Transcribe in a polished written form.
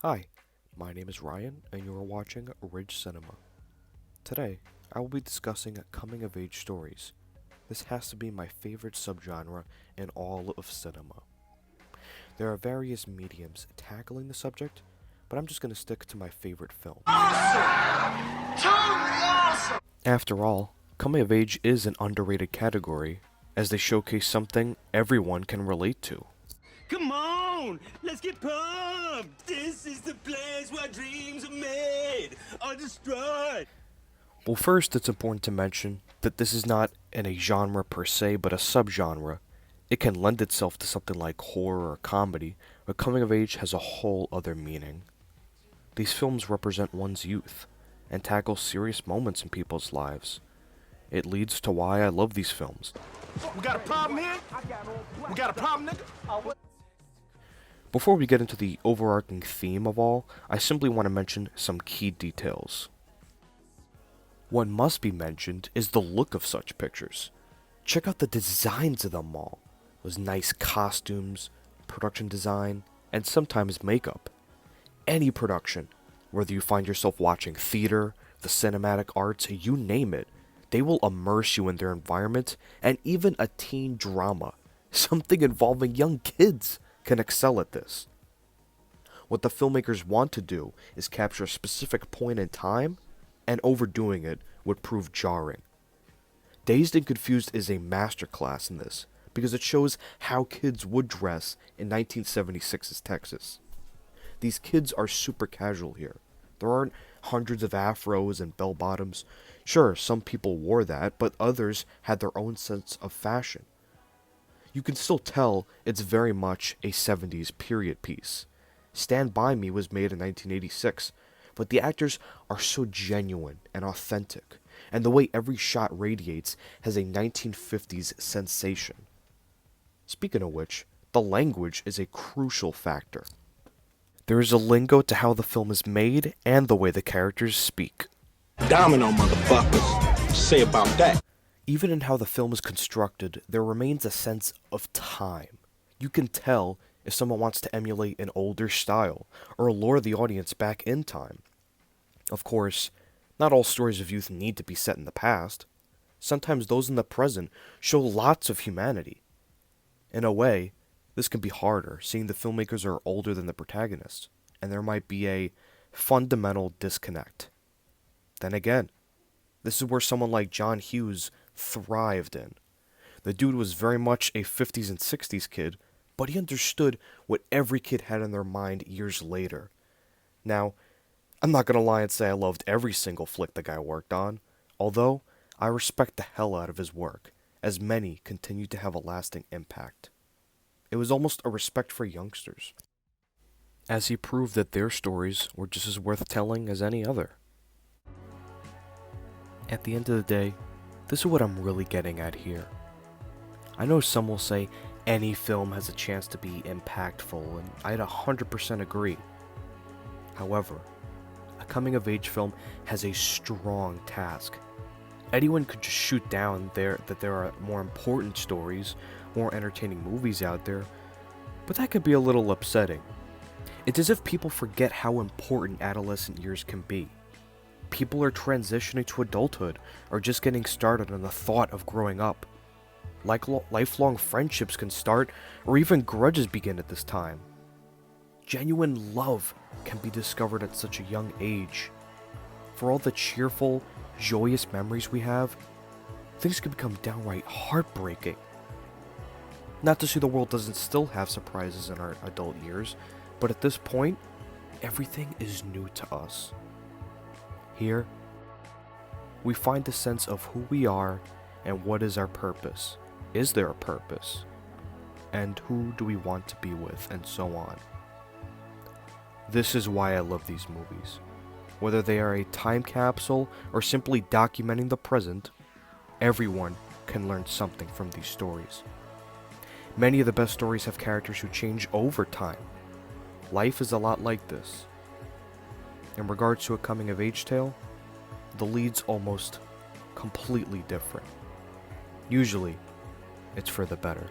Hi, my name is Ryan, and you are watching Ridge Cinema. Today, I will be discussing coming-of-age stories. This has to be my favorite subgenre in all of cinema. There are various mediums tackling the subject, but I'm just going to stick to my favorite film. Awesome! Totally awesome! After all, coming-of-age is an underrated category, as they showcase something everyone can relate to. Come on, let's get pumped! This is the place where dreams are made or destroyed! Well, first, it's important to mention that this is not in a genre per se, but a subgenre. It can lend itself to something like horror or comedy, but coming of age has a whole other meaning. These films represent one's youth and tackle serious moments in people's lives. It leads to why I love these films. We got a problem here? We got a problem, nigga? Before we get into the overarching theme of all, I simply want to mention some key details. What must be mentioned is the look of such pictures. Check out the designs of them all. Those nice costumes, production design, and sometimes makeup. Any production, whether you find yourself watching theater, the cinematic arts, you name it, they will immerse you in their environment, and even a teen drama, something involving young kids, can excel at this. What the filmmakers want to do is capture a specific point in time, and overdoing it would prove jarring. Dazed and Confused is a masterclass in this, because it shows how kids would dress in 1976's Texas. These kids are super casual here. There aren't hundreds of afros and bell-bottoms. Sure, some people wore that, but others had their own sense of fashion. You can still tell it's very much a 70s period piece. Stand By Me was made in 1986, but the actors are so genuine and authentic, and the way every shot radiates has a 1950s sensation. Speaking of which, the language is a crucial factor. There is a lingo to how the film is made and the way the characters speak. Domino, motherfuckers. Say about that. Even in how the film is constructed, there remains a sense of time. You can tell if someone wants to emulate an older style, or lure the audience back in time. Of course, not all stories of youth need to be set in the past. Sometimes those in the present show lots of humanity. In a way, this can be harder, seeing the filmmakers are older than the protagonists, and there might be a fundamental disconnect. Then again, this is where someone like John Hughes thrived in. The dude was very much a 50s and 60s kid, but he understood what every kid had in their mind years later. Now, I'm not gonna lie and say I loved every single flick the guy worked on, although I respect the hell out of his work, as many continue to have a lasting impact. It was almost a respect for youngsters, as he proved that their stories were just as worth telling as any other. At the end of the day, this is what I'm really getting at here. I know some will say any film has a chance to be impactful, and I'd 100% agree. However, a coming-of-age film has a strong task. Anyone could just shoot down that there are more important stories, more entertaining movies out there, but that could be a little upsetting. It's as if people forget how important adolescent years can be. People are transitioning to adulthood, or just getting started on the thought of growing up. Like lifelong friendships can start, or even grudges begin at this time. Genuine love can be discovered at such a young age. For all the cheerful, joyous memories we have, things can become downright heartbreaking. Not to say the world doesn't still have surprises in our adult years, but at this point, everything is new to us. Here, we find a sense of who we are and what is our purpose. Is there a purpose? And who do we want to be with, and so on. This is why I love these movies. Whether they are a time capsule or simply documenting the present, everyone can learn something from these stories. Many of the best stories have characters who change over time. Life is a lot like this. In regards to a coming-of-age tale, the lead's almost completely different. Usually, it's for the better.